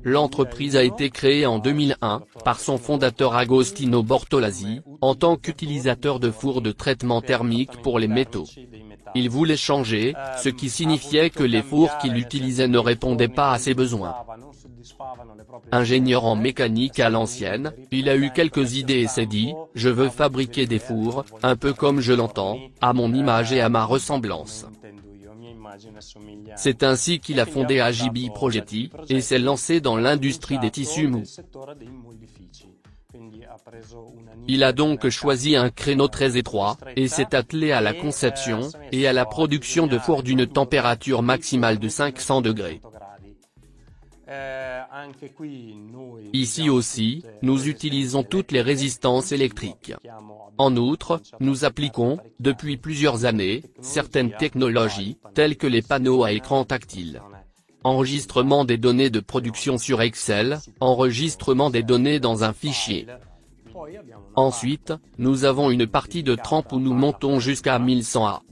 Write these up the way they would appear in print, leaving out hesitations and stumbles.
L'entreprise a été créée en 2001, par son fondateur Agostino Bortolasi, en tant qu'utilisateur de fours de traitement thermique pour les métaux. Il voulait changer, ce qui signifiait que les fours qu'il utilisait ne répondaient pas à ses besoins. Ingénieur en mécanique à l'ancienne, il a eu quelques idées et s'est dit, je veux fabriquer des fours, un peu comme je l'entends, à mon image et à ma ressemblance. C'est ainsi qu'il a fondé AGB Progetti, et s'est lancé dans l'industrie des tissus mous. Il a donc choisi un créneau très étroit, et s'est attelé à la conception, et à la production de fours d'une température maximale de 500 degrés. Ici aussi, nous utilisons toutes les résistances électriques. En outre, nous appliquons, depuis plusieurs années, certaines technologies, telles que les panneaux à écran tactile. Enregistrement des données de production sur Excel, enregistrement des données dans un fichier. Ensuite, nous avons une partie de trempe où nous montons jusqu'à 1100 A.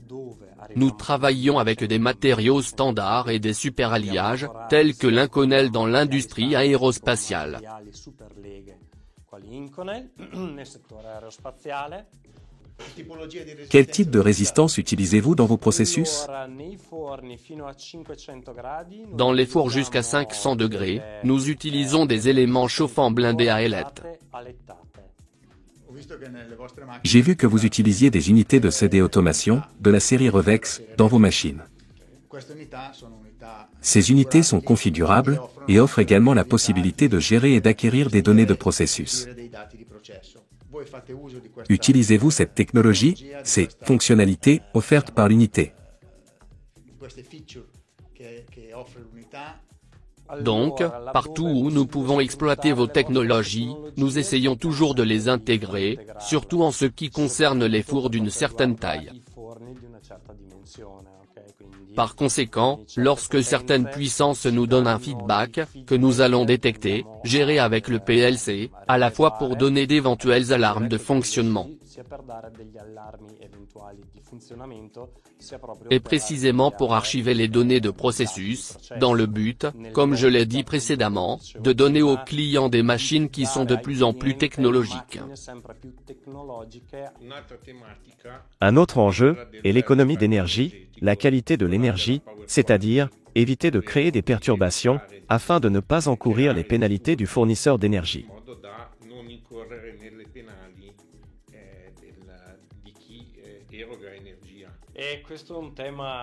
Nous travaillons avec des matériaux standards et des superalliages, tels que l'Inconel dans l'industrie aérospatiale. Quel type de résistance utilisez-vous dans vos processus? Dans les fours jusqu'à 500 degrés, nous utilisons des éléments chauffants blindés à ailettes. J'ai vu que vous utilisiez des unités de CD automation, de la série Revex, dans vos machines. Ces unités sont configurables, et offrent également la possibilité de gérer et d'acquérir des données de processus. Utilisez-vous cette technologie, ces fonctionnalités offertes par l'unité? Donc, partout où nous pouvons exploiter vos technologies, nous essayons toujours de les intégrer, surtout en ce qui concerne les fours d'une certaine taille. Par conséquent, lorsque certaines puissances nous donnent un feedback, que nous allons détecter, gérer avec le PLC, à la fois pour donner d'éventuelles alarmes de fonctionnement, et précisément pour archiver les données de processus, dans le but, comme je l'ai dit précédemment, de donner aux clients des machines qui sont de plus en plus technologiques. Un autre enjeu est l'économie d'énergie, la qualité de l'énergie, c'est-à-dire, éviter de créer des perturbations, afin de ne pas encourir les pénalités du fournisseur d'énergie.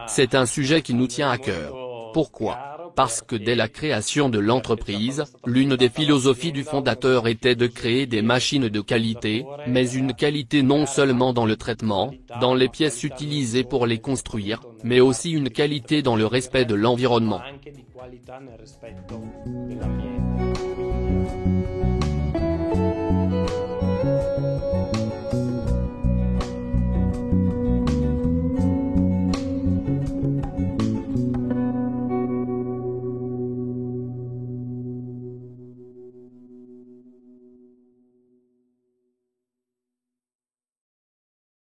C'est un sujet qui nous tient à cœur. Pourquoi? Parce que dès la création de l'entreprise, l'une des philosophies du fondateur était de créer des machines de qualité, mais une qualité non seulement dans le traitement, dans les pièces utilisées pour les construire, mais aussi une qualité dans le respect de l'environnement.